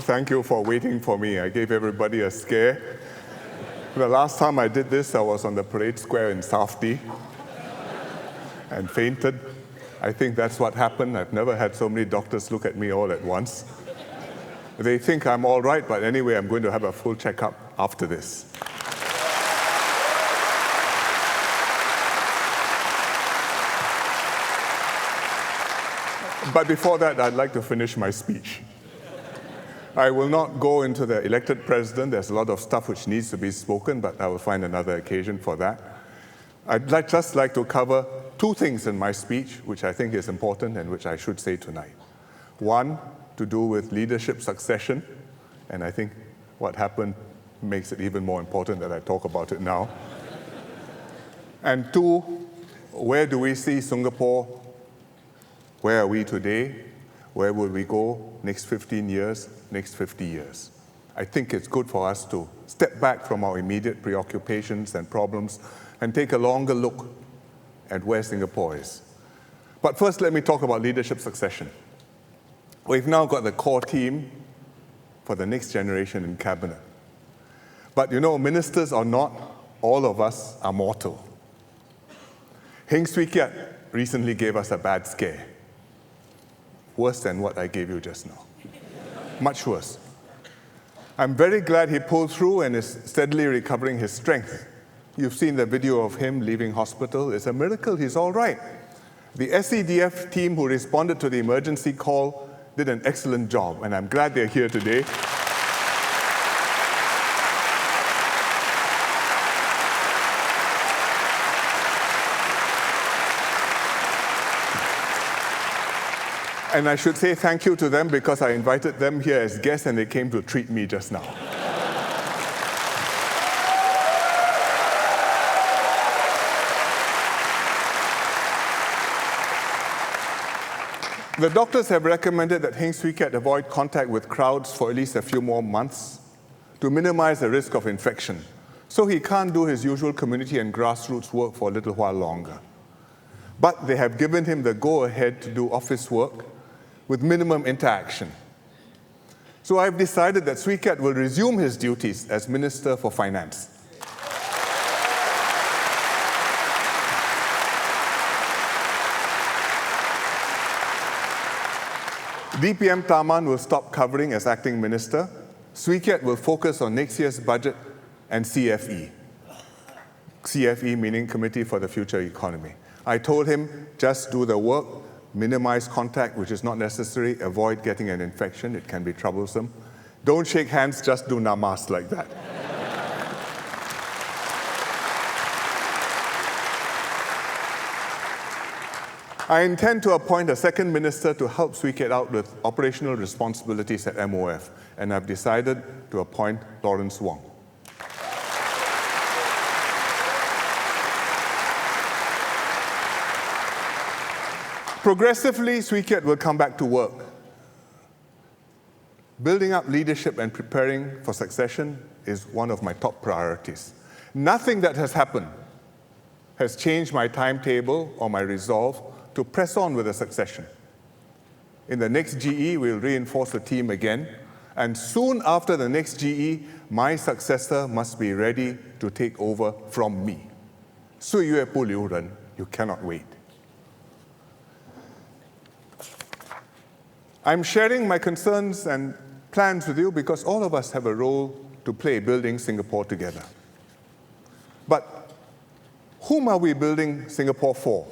Thank you for waiting for me. I gave everybody a scare. The last time I did this, I was on the parade square in Safety and fainted. I think that's what happened. I've never had so many doctors look at me all at once. They think I'm all right, but anyway, I'm going to have a full checkup after this. But before that, I'd like to finish my speech. I will not go into the elected president. There's a lot of stuff which needs to be spoken, but I will find another occasion for that. I'd just like to cover two things in my speech, which I think is important and which I should say tonight. One, to do with leadership succession, and I think what happened makes it even more important that I talk about it now. And two, where do we see Singapore? Where are we today? Where will we go next 15 years, next 50 years? I think it's good for us to step back from our immediate preoccupations and problems and take a longer look at where Singapore is. But first, let me talk about leadership succession. We've now got the core team for the next generation in cabinet. But you know, ministers or not, all of us are mortal. Heng Swee Keat recently gave us a bad scare. Worse than what I gave you just now. Much worse. I'm very glad he pulled through and is steadily recovering his strength. You've seen the video of him leaving hospital. It's a miracle he's all right. The SEDF team who responded to the emergency call did an excellent job, and I'm glad they're here today. And I should say thank you to them because I invited them here as guests and they came to treat me just now. The doctors have recommended that Heng Swee Keat avoid contact with crowds for at least a few more months to minimize the risk of infection. So he can't do his usual community and grassroots work for a little while longer. But they have given him the go-ahead to do office work with minimum interaction. So I've decided that Swee Keat will resume his duties as Minister for Finance. DPM Taman will stop covering as acting minister. Swee Keat will focus on next year's budget and CFE. CFE meaning Committee for the Future Economy. I told him, just do the work, minimize contact, which is not necessary, avoid getting an infection, it can be troublesome. Don't shake hands, just do namas like that. I intend to appoint a second minister to help Swee Keat out with operational responsibilities at MOF, and I've decided to appoint Lawrence Wong. Progressively, Swee Keat will come back to work. Building up leadership and preparing for succession is one of my top priorities. Nothing that has happened has changed my timetable or my resolve to press on with the succession. In the next GE, we'll reinforce the team again, and soon after the next GE, my successor must be ready to take over from me. 岁月不留人, you cannot wait. I'm sharing my concerns and plans with you because all of us have a role to play building Singapore together. But whom are we building Singapore for?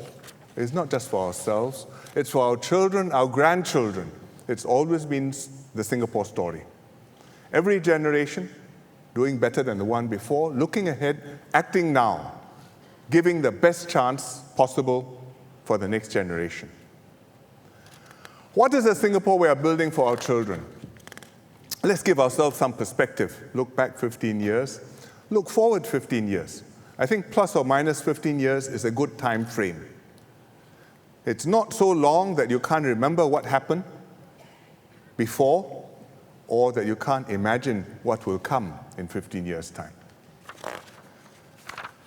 It's not just for ourselves. It's for our children, our grandchildren. It's always been the Singapore story. Every generation doing better than the one before, looking ahead, acting now, giving the best chance possible for the next generation. What is the Singapore we are building for our children? Let's give ourselves some perspective. Look back 15 years. Look forward 15 years. I think plus or minus 15 years is a good time frame. It's not so long that you can't remember what happened before, or that you can't imagine what will come in 15 years' time.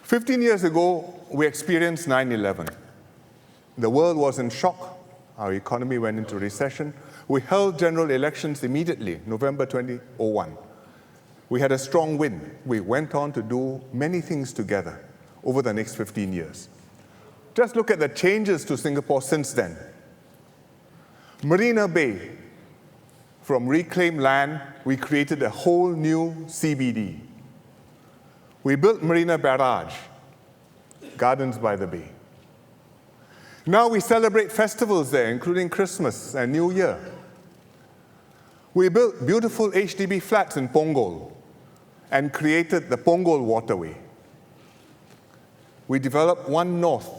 15 years ago, we experienced 9/11. The world was in shock. Our economy went into recession. We held general elections immediately, November 2001. We had a strong win. We went on to do many things together over the next 15 years. Just look at the changes to Singapore since then. Marina Bay, from reclaimed land, we created a whole new CBD. We built Marina Barrage, Gardens by the Bay. Now we celebrate festivals there, including Christmas and New Year. We built beautiful HDB flats in Punggol and created the Punggol Waterway. We developed One North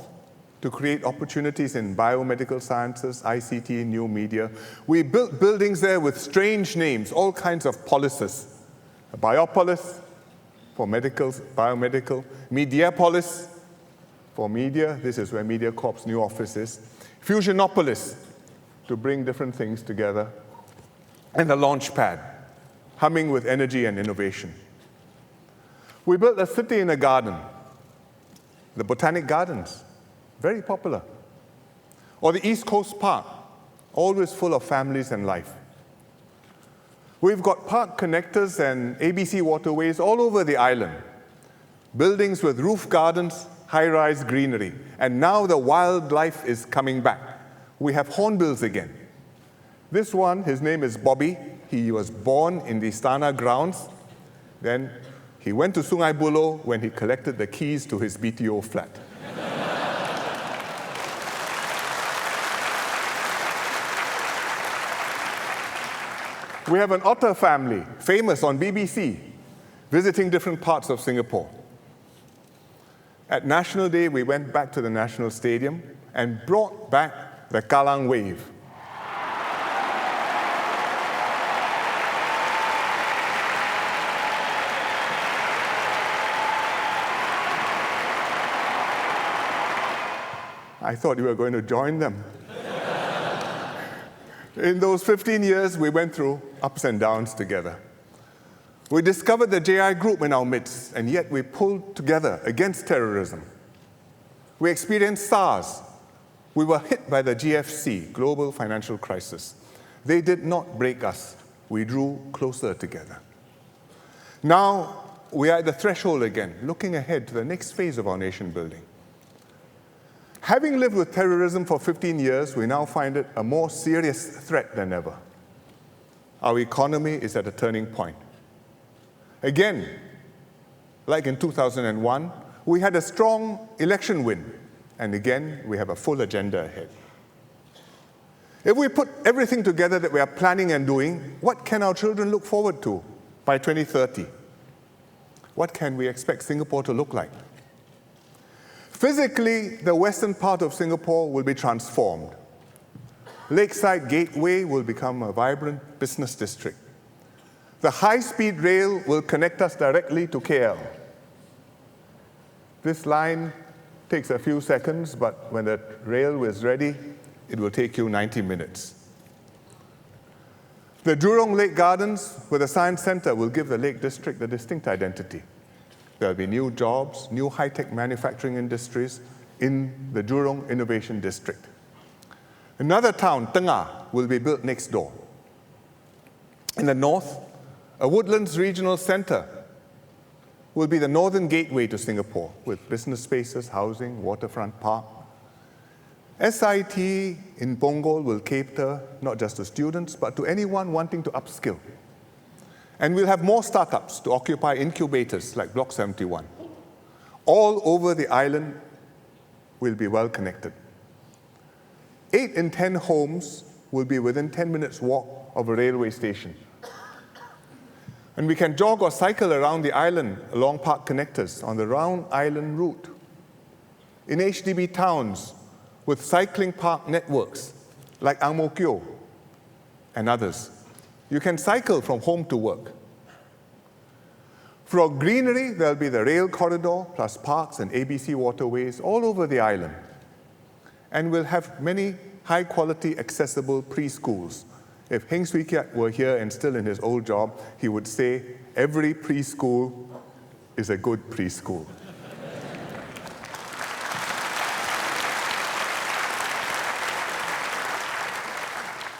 to create opportunities in biomedical sciences, ICT, new media. We built buildings there with strange names, all kinds of policies. Biopolis for medical, biomedical, Mediapolis for media. This is where MediaCorp's new office is. Fusionopolis to bring different things together. And a launch pad, humming with energy and innovation. We built a city in a garden, the Botanic Gardens, very popular. Or the East Coast Park, always full of families and life. We've got park connectors and ABC waterways all over the island, buildings with roof gardens, high-rise greenery, and now the wildlife is coming back. We have hornbills again. This one, his name is Bobby. He was born in the Istana grounds. Then he went to Sungai Buloh when he collected the keys to his BTO flat. We have an otter family, famous on BBC, visiting different parts of Singapore. At National Day, we went back to the National Stadium and brought back the Kallang Wave. I thought you were going to join them. In those 15 years, we went through ups and downs together. We discovered the JI Group in our midst, and yet we pulled together against terrorism. We experienced SARS. We were hit by the GFC, global financial crisis. They did not break us. We drew closer together. Now, we are at the threshold again, looking ahead to the next phase of our nation building. Having lived with terrorism for 15 years, we now find it a more serious threat than ever. Our economy is at a turning point. Again, like in 2001, we had a strong election win, and again, we have a full agenda ahead. If we put everything together that we are planning and doing, what can our children look forward to by 2030? What can we expect Singapore to look like? Physically, the western part of Singapore will be transformed. Lakeside Gateway will become a vibrant business district. The high-speed rail will connect us directly to KL. This line takes a few seconds, but when the rail is ready, it will take you 90 minutes. The Jurong Lake Gardens with a science center will give the Lake District a distinct identity. There will be new jobs, new high-tech manufacturing industries in the Jurong Innovation District. Another town, Tengah, will be built next door. In the north, a Woodlands Regional Center will be the northern gateway to Singapore with business spaces, housing, waterfront park. SIT in Punggol will cater not just to students, but to anyone wanting to upskill. And we'll have more startups to occupy incubators like Block 71. All over the island will be well connected. 8 in 10 homes will be within 10 minutes walk of a railway station. And we can jog or cycle around the island along park connectors on the round island route. In HDB towns with cycling park networks like Ang Mo Kio and others, you can cycle from home to work. For greenery, there'll be the rail corridor, plus parks and ABC waterways all over the island. And we'll have many high-quality, accessible preschools If Heng Swee Keat were here and still in his old job, he would say, every preschool is a good preschool.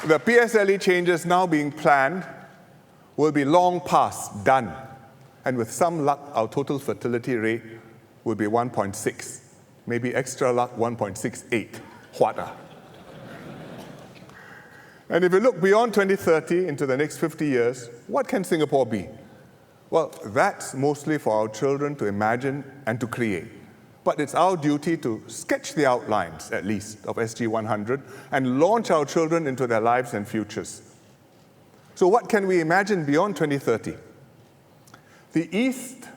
The PSLE changes now being planned will be long past done. And with some luck, our total fertility rate will be 1.6. Maybe extra luck, 1.68. Huata. And if you look beyond 2030 into the next 50 years, what can Singapore be? Well, that's mostly for our children to imagine and to create. But it's our duty to sketch the outlines, at least, of SG 100 and launch our children into their lives and futures. So what can we imagine beyond 2030? The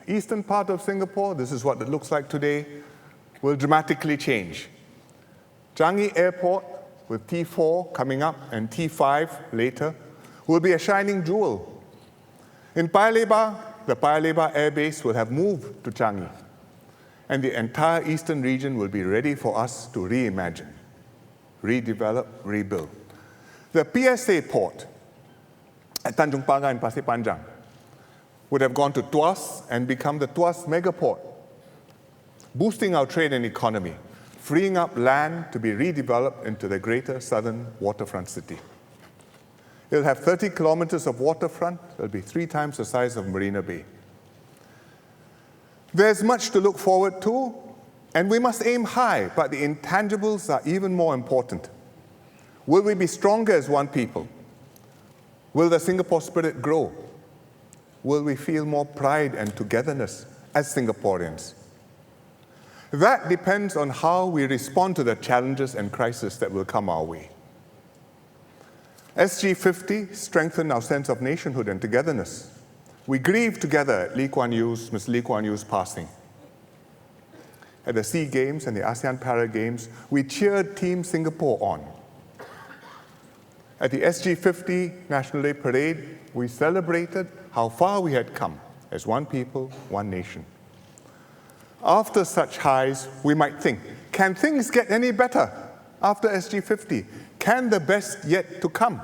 eastern part of Singapore, this is what it looks like today, will dramatically change. Changi Airport, with T4 coming up and T5 later, will be a shining jewel. In Paya Lebar, the Paya Lebar Air Base will have moved to Changi, and the entire eastern region will be ready for us to reimagine, redevelop, rebuild. The PSA port at Tanjung Pagar and Pasir Panjang would have gone to Tuas and become the Tuas megaport, boosting our trade and economy, freeing up land to be redeveloped into the greater southern waterfront city. It'll have 30 kilometers of waterfront. It'll be 3 times the size of Marina Bay. There's much to look forward to, and we must aim high, but the intangibles are even more important. Will we be stronger as one people? Will the Singapore spirit grow? Will we feel more pride and togetherness as Singaporeans? That depends on how we respond to the challenges and crises that will come our way. SG 50 strengthened our sense of nationhood and togetherness. We grieved together at Ms. Lee Kuan Yew's passing. At the SEA Games and the ASEAN Para Games, we cheered Team Singapore on. At the SG 50 National Day Parade, we celebrated how far we had come as one people, one nation. After such highs, we might think, can things get any better after SG 50? Can the best yet to come?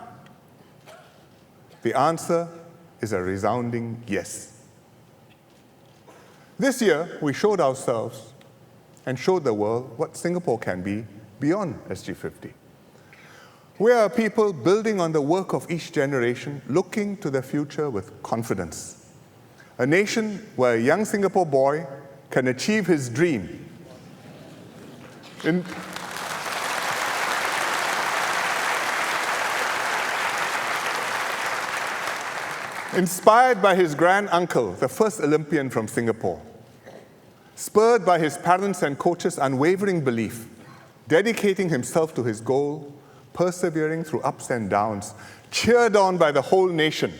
The answer is a resounding yes. This year, we showed ourselves and showed the world what Singapore can be beyond SG 50. We are a people building on the work of each generation, looking to the future with confidence. A nation where a young Singapore boy can achieve his dream. Inspired by his grand-uncle, the first Olympian from Singapore, spurred by his parents' and coaches' unwavering belief, dedicating himself to his goal, persevering through ups and downs, cheered on by the whole nation.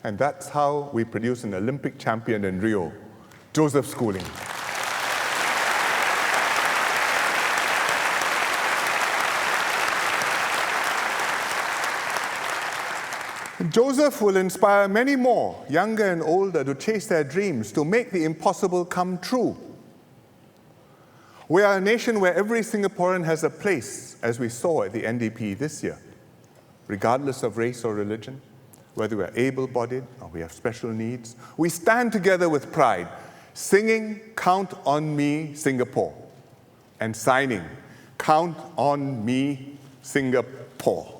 And that's how we produce an Olympic champion in Rio, Joseph Schooling. Joseph will inspire many more, younger and older, to chase their dreams, to make the impossible come true. We are a nation where every Singaporean has a place, as we saw at the NDP this year, regardless of race or religion, whether we are able-bodied or we have special needs. We stand together with pride, singing, "Count on me, Singapore," and signing, "Count on me, Singapore."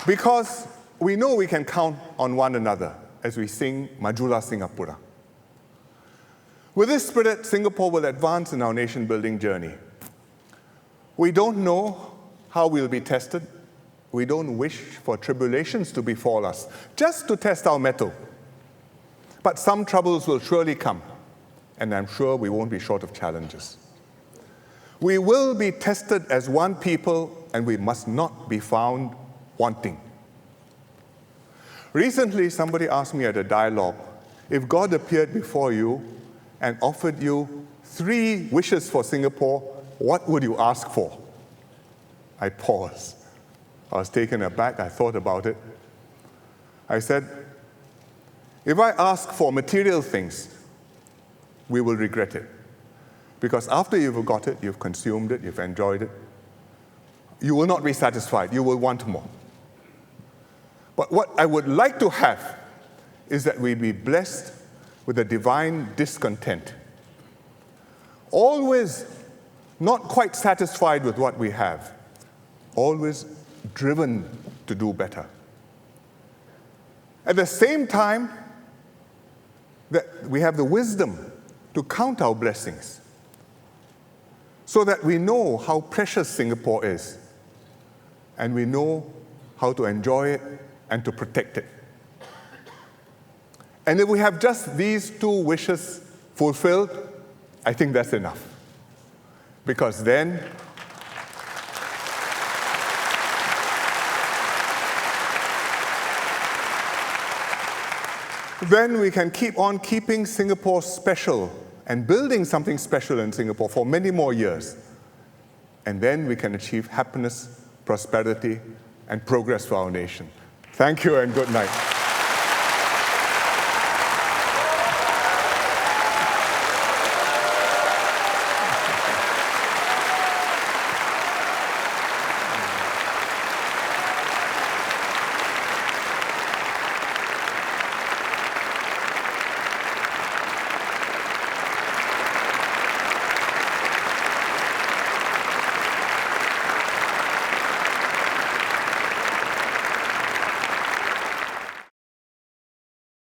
Because we know we can count on one another as we sing Majulah Singapura. With this spirit, Singapore will advance in our nation-building journey. We don't know how we'll be tested. We don't wish for tribulations to befall us, just to test our mettle. But some troubles will surely come, and I'm sure we won't be short of challenges. We will be tested as one people, and we must not be found wanting. Recently, somebody asked me at a dialogue, if God appeared before you and offered you 3 wishes for Singapore, what would you ask for? I paused. I was taken aback. I thought about it. I said, if I ask for material things, we will regret it. Because after you've got it, you've consumed it, you've enjoyed it, you will not be satisfied. You will want more. But what I would like to have is that we be blessed with a divine discontent. Always not quite satisfied with what we have. Always driven to do better. At the same time, that we have the wisdom to count our blessings so that we know how precious Singapore is and we know how to enjoy it and to protect it. And if we have just these two wishes fulfilled, I think that's enough. Because then we can keep on keeping Singapore special and building something special in Singapore for many more years. And then we can achieve happiness, prosperity, and progress for our nation. Thank you and good night.